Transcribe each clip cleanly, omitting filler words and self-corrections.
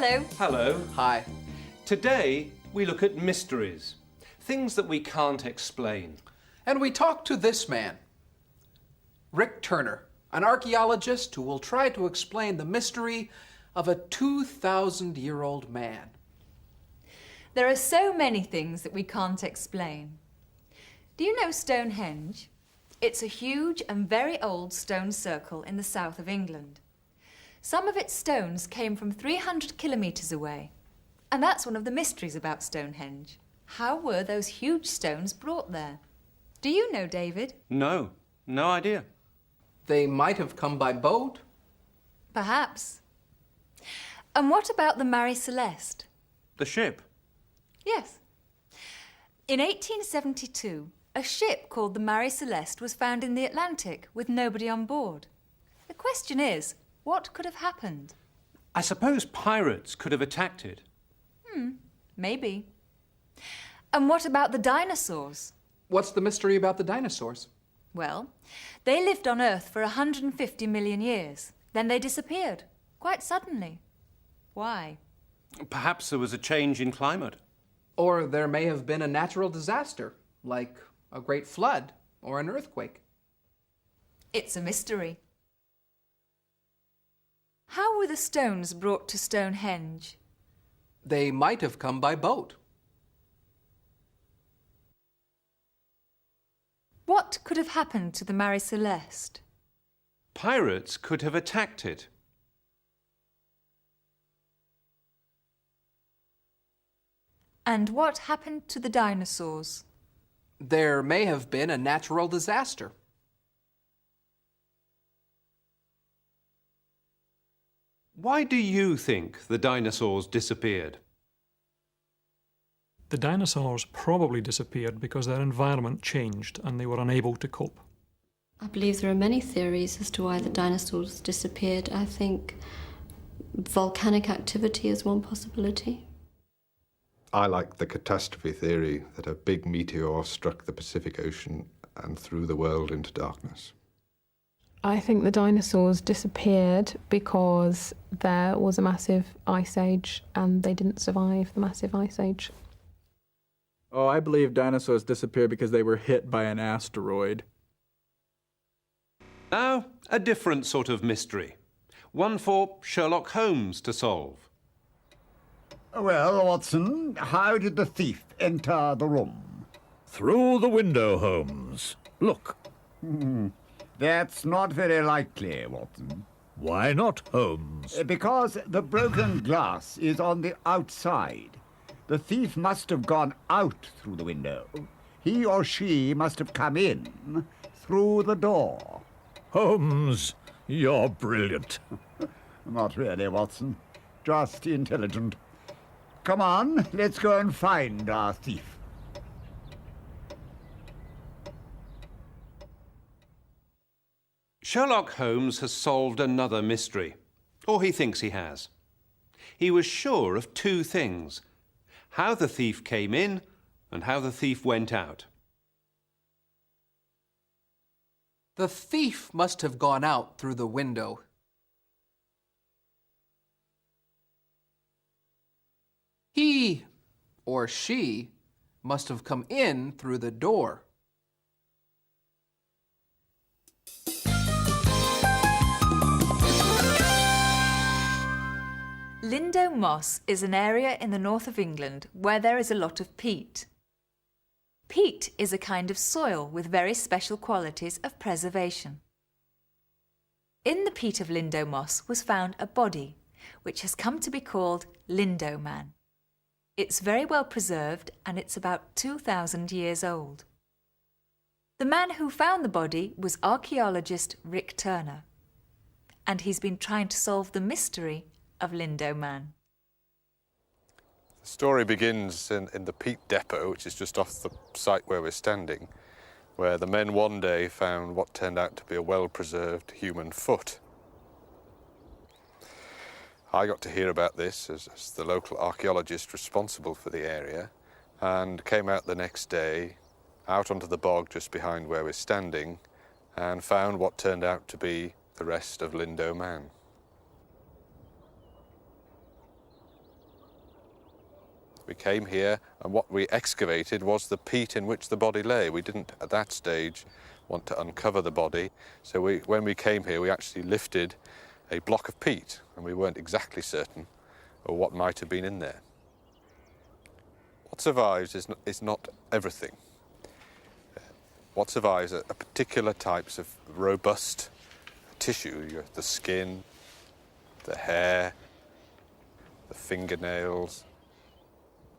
Hello. Hello. Hi. Today we look at mysteries, things that we can't explain. And we talk to this man, Rick Turner, an archaeologist who will try to explain the mystery of a 2,000-year-old man. There are so many things that we can't explain. Do you know Stonehenge? It's a huge and very old stone circle in the south of England. Some of its stones came from 300 kilometres away. And that's one of the mysteries about Stonehenge. How were those huge stones brought there? Do you know, David? No idea. They might have come by boat. Perhaps. And what about the Marie Celeste? The ship? Yes. In 1872, a ship called the Marie Celeste was found in the Atlantic with nobody on board. The question is, what could have happened? I suppose pirates could have attacked it. Maybe. And what about the dinosaurs? What's the mystery about the dinosaurs? Well, they lived on Earth for 150 million years. Then they disappeared, quite suddenly. Why? Perhaps there was a change in climate. Or there may have been a natural disaster, like a great flood or an earthquake. It's a mystery. How were the stones brought to Stonehenge? They might have come by boat. What could have happened to the Marie Celeste? Pirates could have attacked it. And what happened to the dinosaurs? There may have been a natural disaster. Why do you think the dinosaurs disappeared? The dinosaurs probably disappeared because their environment changed and they were unable to cope. I believe there are many theories as to why the dinosaurs disappeared. I think volcanic activity is one possibility. I like the catastrophe theory that a big meteor struck the Pacific Ocean and threw the world into darkness. I think the dinosaurs disappeared because there was a massive ice age and they didn't survive the massive ice age. Oh, I believe dinosaurs disappeared because they were hit by an asteroid. Now, a different sort of mystery. One for Sherlock Holmes to solve. Well, Watson, how did the thief enter the room? Through the window, Holmes. Look. That's not very likely, Watson. Why not, Holmes? Because the broken glass is on the outside. The thief must have gone out through the window. He or she must have come in through the door. Holmes, you're brilliant. Not really, Watson. Just intelligent. Come on, let's go and find our thief. Sherlock Holmes has solved another mystery, or he thinks he has. He was sure of two things: how the thief came in and how the thief went out. The thief must have gone out through the window. He or she must have come in through the door. Lindow Moss is an area in the north of England where there is a lot of peat. Peat is a kind of soil with very special qualities of preservation. In the peat of Lindow Moss was found a body, which has come to be called Lindow Man. It's very well preserved and it's about 2,000 years old. The man who found the body was archaeologist Rick Turner, and he's been trying to solve the mystery of Lindow Man. The story begins in the peat depot, which is just off the site where we're standing, where the men one day found what turned out to be a well-preserved human foot. I got to hear about this as the local archaeologist responsible for the area, and came out the next day, out onto the bog just behind where we're standing, and found what turned out to be the rest of Lindow Man. We came here, and what we excavated was the peat in which the body lay. We didn't, at that stage, want to uncover the body. So when we came here, we actually lifted a block of peat, and we weren't exactly certain of what might have been in there. What survives is not everything. What survives are particular types of robust tissue, the skin, the hair, the fingernails,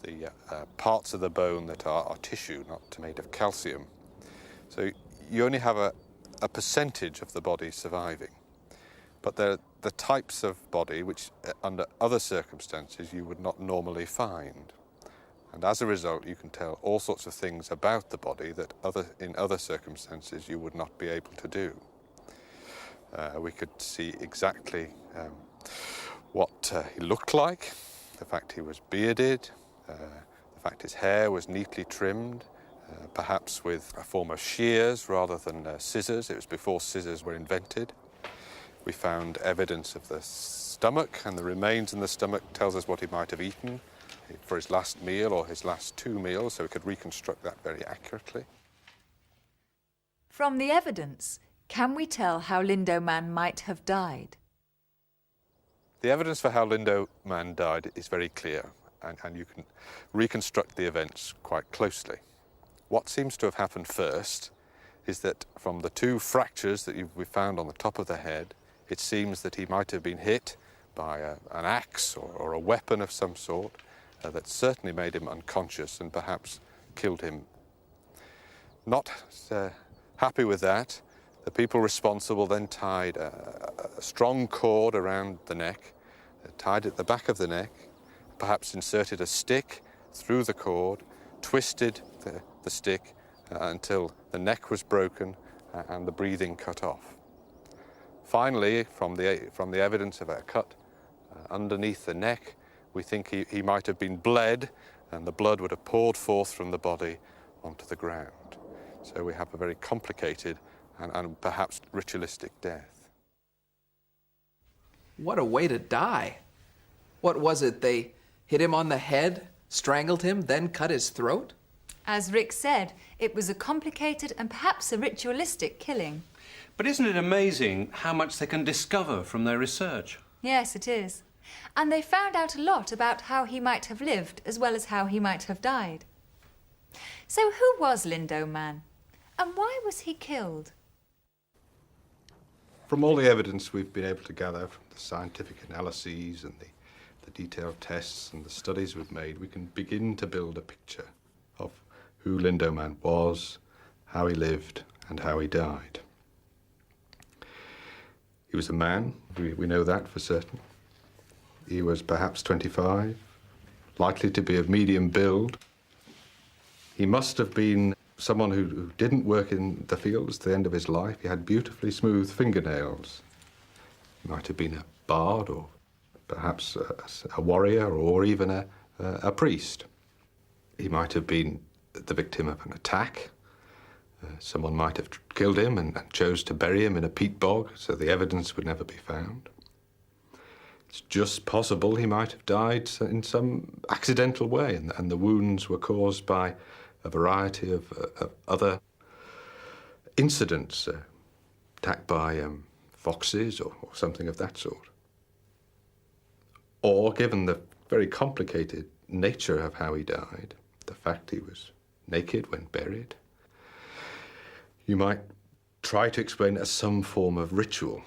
the parts of the bone that are tissue, not made of calcium. So you only have a percentage of the body surviving. But they're the types of body which, under other circumstances, you would not normally find. And as a result, you can tell all sorts of things about the body that in other circumstances you would not be able to do. We could see exactly what he looked like, the fact he was bearded, the fact his hair was neatly trimmed, perhaps with a form of shears rather than scissors. It was before scissors were invented. We found evidence of the stomach, and the remains in the stomach tells us what he might have eaten for his last meal or his last 2 meals, so we could reconstruct that very accurately. From the evidence, can we tell how Lindow Man might have died? The evidence for how Lindow Man died is very clear, and you can reconstruct the events quite closely. What seems to have happened first is that from the 2 fractures that we found on the top of the head, it seems that he might have been hit by an axe or a weapon of some sort that certainly made him unconscious and perhaps killed him. Not happy with that, the people responsible then tied a strong cord around the neck, tied it at the back of the neck, perhaps inserted a stick through the cord, twisted the stick until the neck was broken and the breathing cut off. Finally, from the evidence of a cut underneath the neck, we think he might have been bled, and the blood would have poured forth from the body onto the ground. So we have a very complicated and perhaps ritualistic death. What a way to die. What was it? They hit him on the head, strangled him, then cut his throat? As Rick said, it was a complicated and perhaps a ritualistic killing. But isn't it amazing how much they can discover from their research? Yes, it is. And they found out a lot about how he might have lived as well as how he might have died. So who was Lindow Man? And why was he killed? From all the evidence we've been able to gather from the scientific analyses and the detailed tests and the studies we've made, we can begin to build a picture of who Lindow Man was, how he lived, and how he died. He was a man, we know that for certain. He was perhaps 25, likely to be of medium build. He must have been someone who didn't work in the fields to the end of his life. He had beautifully smooth fingernails. He might have been a bard or perhaps a warrior or even a priest. He might have been the victim of an attack. Someone might have killed him and chose to bury him in a peat bog, so the evidence would never be found. It's just possible he might have died in some accidental way, and the wounds were caused by a variety of other incidents, attacked by foxes or something of that sort. Or, given the very complicated nature of how he died, the fact he was naked when buried, you might try to explain it as some form of ritual.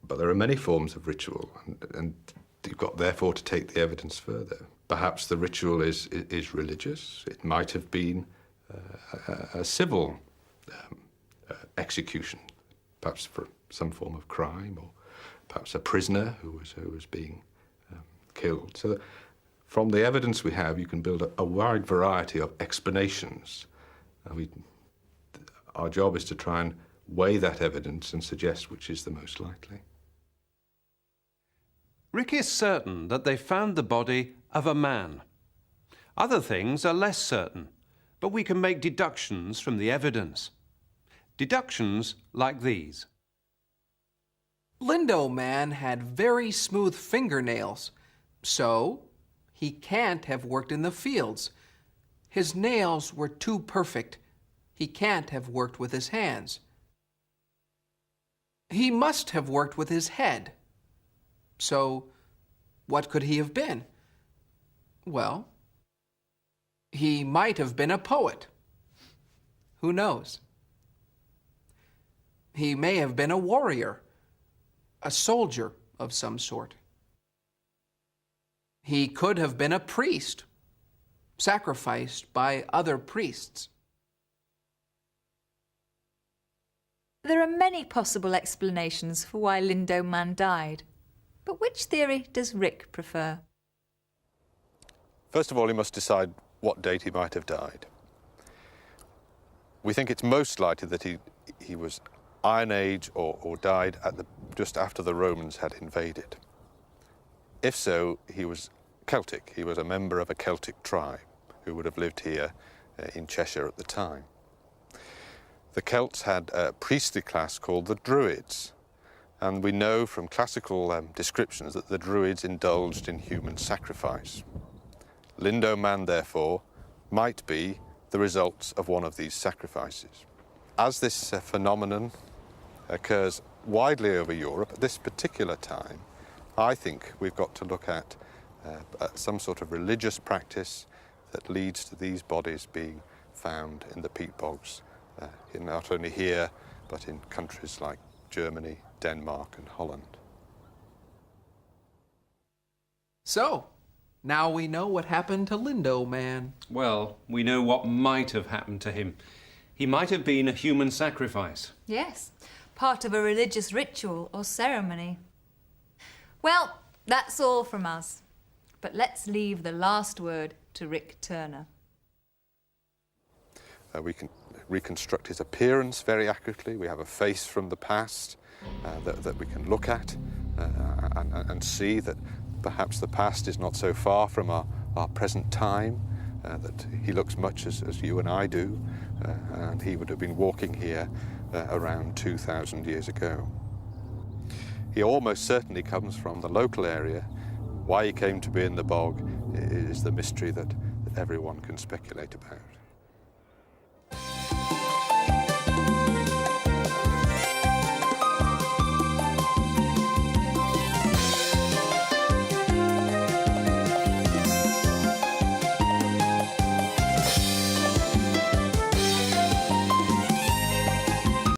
But there are many forms of ritual, and you've got, therefore, to take the evidence further. Perhaps the ritual is religious. It might have been a civil execution, perhaps for some form of crime, or perhaps a prisoner who was being killed. So from the evidence we have, you can build a wide variety of explanations. Our job is to try and weigh that evidence and suggest which is the most likely. Rick is certain that they found the body of a man. Other things are less certain, but we can make deductions from the evidence. Deductions like these. Lindow Man had very smooth fingernails, so He can't have worked in the fields. His nails were too perfect. He can't have worked with his hands. He must have worked with his head. So, what could he have been? Well, he might have been a poet. Who knows? He may have been a warrior, a soldier of some sort. He could have been a priest, sacrificed by other priests. There are many possible explanations for why Lindow Man died, but which theory does Rick prefer? First of all, he must decide what date he might have died. We think it's most likely that he was Iron Age or died just after the Romans had invaded. If so, he was Celtic. He was a member of a Celtic tribe who would have lived here in Cheshire at the time. The Celts had a priestly class called the Druids, and we know from classical descriptions that the Druids indulged in human sacrifice. Lindow Man, therefore, might be the results of one of these sacrifices. As this phenomenon occurs widely over Europe at this particular time, I think we've got to look at some sort of religious practice that leads to these bodies being found in the peat bogs, not only here, but in countries like Germany, Denmark and Holland. So, now we know what happened to Lindow Man. Well, we know what might have happened to him. He might have been a human sacrifice. Yes, part of a religious ritual or ceremony. Well, that's all from us. But let's leave the last word to Rick Turner. We can reconstruct his appearance very accurately. We have a face from the past that we can look at and see that perhaps the past is not so far from our present time, that he looks much as you and I do, and he would have been walking here around 2,000 years ago. He almost certainly comes from the local area. Why he came to be in the bog is the mystery that everyone can speculate about.